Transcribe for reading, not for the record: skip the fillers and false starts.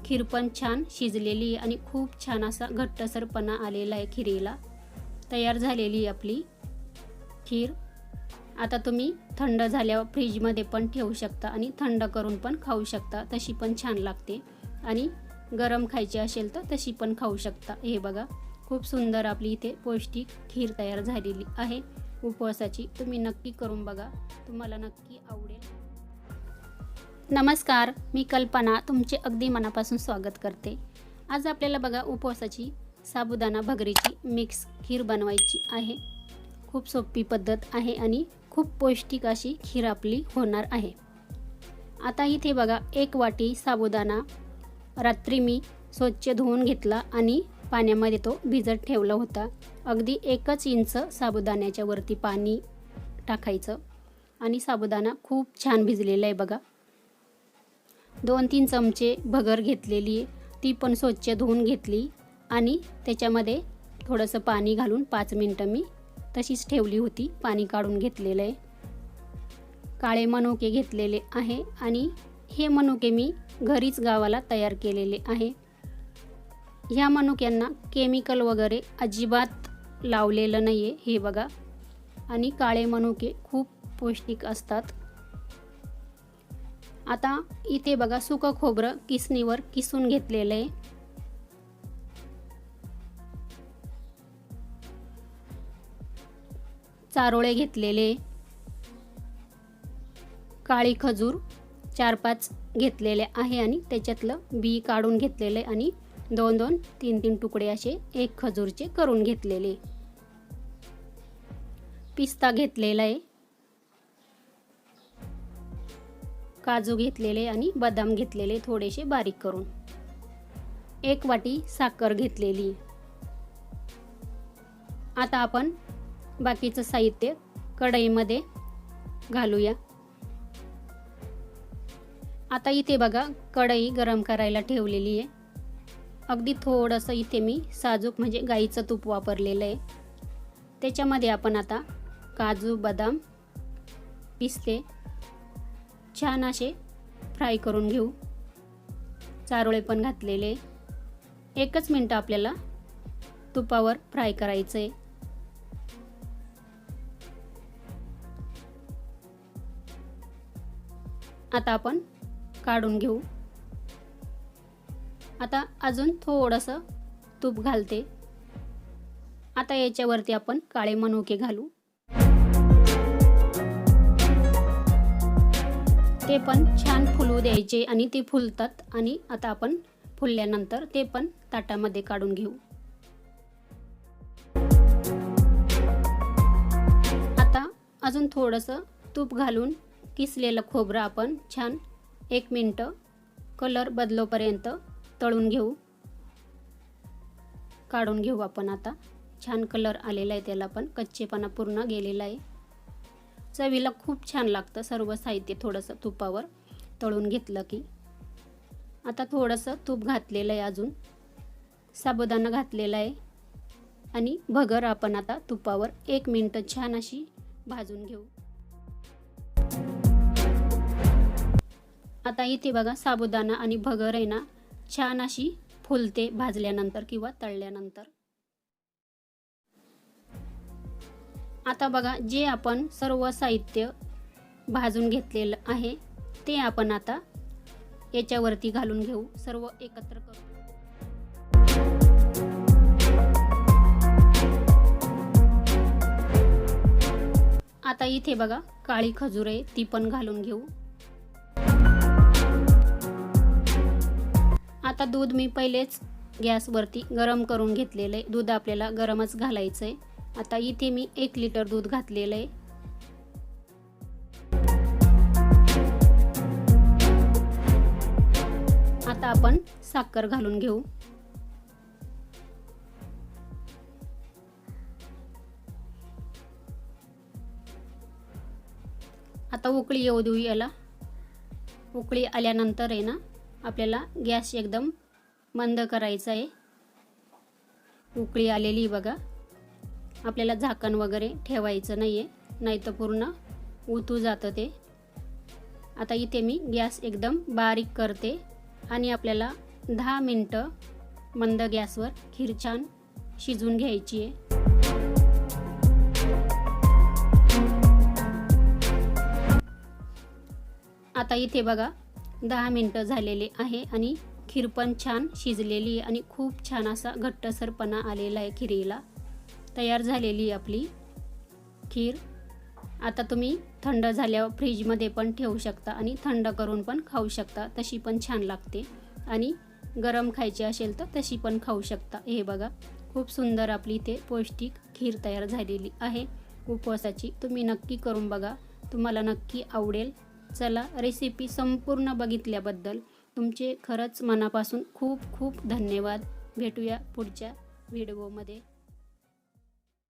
खीर पण छान शिजलेली आणि खूप छान असा घट्टसरपणा आलेला आहे खिरीला। तयार झालेली आपली खीर। आता तुम्ही थंड झाल्यावर फ्रीजमध्ये पण ठेवू शकता आणि थंड करून पण खाऊ शकता, तशी पण छान लागते। आणि गरम खायची असेल तर तशी पण खाऊ शकता। हे बघा खूप सुंदर आपली इथे पौष्टिक खीर तयार झालेली आहे उपवासाची। तुम्ही नक्की करून बघा, तुम्हाला नक्की आवडेल। नमस्कार, मी कल्पना तुमचे अगदी मनापासून स्वागत करते। आज आपल्याला बघा उपवासाची साबुदाणा भगरीची मिक्स खीर बनवायची आहे। खूप सोपी पद्धत आहे आणि खूप पौष्टिक अशी खीर आपली होणार आहे। आता इथे बघा 1 वाटी साबुदाणा रात्री मी स्वच्छ धुवून घेतला आणि पाण्यामध्ये तो भिजत ठेवला होता। अगदी 1 इंच साबुदाण्याच्या वरती पाणी टाकायचं आणि साबुदाणा खूप छान भिजलेला आहे बघा। 2-3 चमचे भगर घेतलेली, ती पण स्वच्छ धुवून घेतली आणि त्याच्यामध्ये थोडंसं पाणी घालून 5 मिनिटं मी तशीच ठेवली होती। पाणी काढून घेतलेलं आहे। काळे मनुके घेतलेले आहे आणि हे मनुके मी घरीच गावाला तयार केलेले आहे। ह्या मनुक्यांना केमिकल वगैरे अजिबात लावलेलं नाहीये हे बघा। आणि काळे मनुके खूप पौष्टिक असतात। आता इथे बघा सुकं खोबरं किसणीवर किसून घेतलेलं आहे। चारोळे घेतलेले, काळी खजूर 4-5 घेतलेले आहे आणि त्याच्यातलं बी काढून घेतलेले आणि 2-2, 3-3 तुकडे असे 1 खजूरचे करून घेतलेले। पिस्ता घेतलेला आहे, काजू घेतलेले आणि बदाम घेतलेले थोडेसे बारीक करून। 1 वाटी साखर घेतलेली। आता आपण बाकीचं साहित्य कढईमध्ये घालूया। आता इथे बघा कढई गरम करायला ठेवलेली आहे। अगदी थोडंसं इथे मी साजूक म्हणजे गाईचं तूप वापरलेलं आहे। त्याच्यामध्ये आपण आता काजू, बदाम, पिस्ते छान असे फ्राय करून घेऊ। चारोळे पण घातलेले। 1 मिनिट आपल्याला तुपावर फ्राय करायचं आहे। आता आपण काढून घेऊ। आता अजून थोडंसं तूप घालते। आता याच्यावरती आपण काळे मनुके घालू। ते पण छान फुलू द्यायचे आणि ते फुलतात आणि आता आपण फुलल्यानंतर ते पण ताटामध्ये काढून घेऊ। आता अजून थोडंसं तूप घालून किसलेलं खोबरं आपण छान 1 मिनिट कलर बदलोपर्यंत तळून घेऊ। काढून घेऊ आपण। आता छान कलर आलेला आहे, त्याला पण कच्चेपणा पूर्ण गेलेला आहे। चवीला खूप छान लागतं सर्व साहित्य थोडंसं तुपावर तळून घेतलं की। आता थोडंसं तूप घातलेलं आहे, अजून साबुदाणा घातलेला आहे आणि भगर आपण आता तुपावर 1 मिनिट छान अशी भाजून घेऊ। आता इथे बघा साबुदाणा आणि भगर आहे ना छान अशी फुलते भाजल्यानंतर किंवा तळल्यानंतर। आता बघा जे आपण सर्व साहित्य भाजून घेतलेलं आहे ते आपण आता याच्यावरती घालून घेऊ, सर्व एकत्र करू। आता इथे बघा काळी खजूर आहे, ती पण घालून घेऊ। आता दूध मी पहिलेच गॅसवरती गरम करून घेतलेलं आहे। दूध आपल्याला गरमच घालायचं आहे। आता इथे मी 1 लिटर दूध घातलेलं आहे। आता आपण साखर घालून घेऊ। आता उकळी येऊ देऊ याला। उकळी आल्यानंतर आहे ना आपल्याला गॅस एकदम मंद करायचा आहे। उकळी आलेली बघा। आपल्याला झाकण वगैरे ठेवायचं नाहीये, नाहीतर पूर्ण उतू जातं ते। आता इथे मी गॅस एकदम बारीक करते आणि आपल्याला 10 मिनटं मंद गॅसवर खीर छान शिजवून घ्यायची आहे. आता इथे बघा 10 मिनटं झालेले आहे आणि खीर पण छान शिजलेली आहे आणि खूप छान असा घट्टसरपणा आलेला आहे खिरीला. तयार झालेली आपली खीर. आता तुम्ही थंड झाल्यावर फ्रीजमध्ये पण ठेवू शकता आणि थंड करून पण खाऊ शकता, तशी पण छान लागते. आणि गरम खायची असेल तर तशी पण खाऊ शकता. हे बघा खूप सुंदर आपली इथे पौष्टिक खीर तयार झालेली आहे उपवासाची. तुम्ही नक्की करून बघा, तुम्हाला नक्की आवडेल. चला, रेसिपी संपूर्ण बघितल्याबद्दल तुमचे खरंच मनापासून खूप खूप धन्यवाद. भेटूया पुढच्या व्हिडिओमध्ये.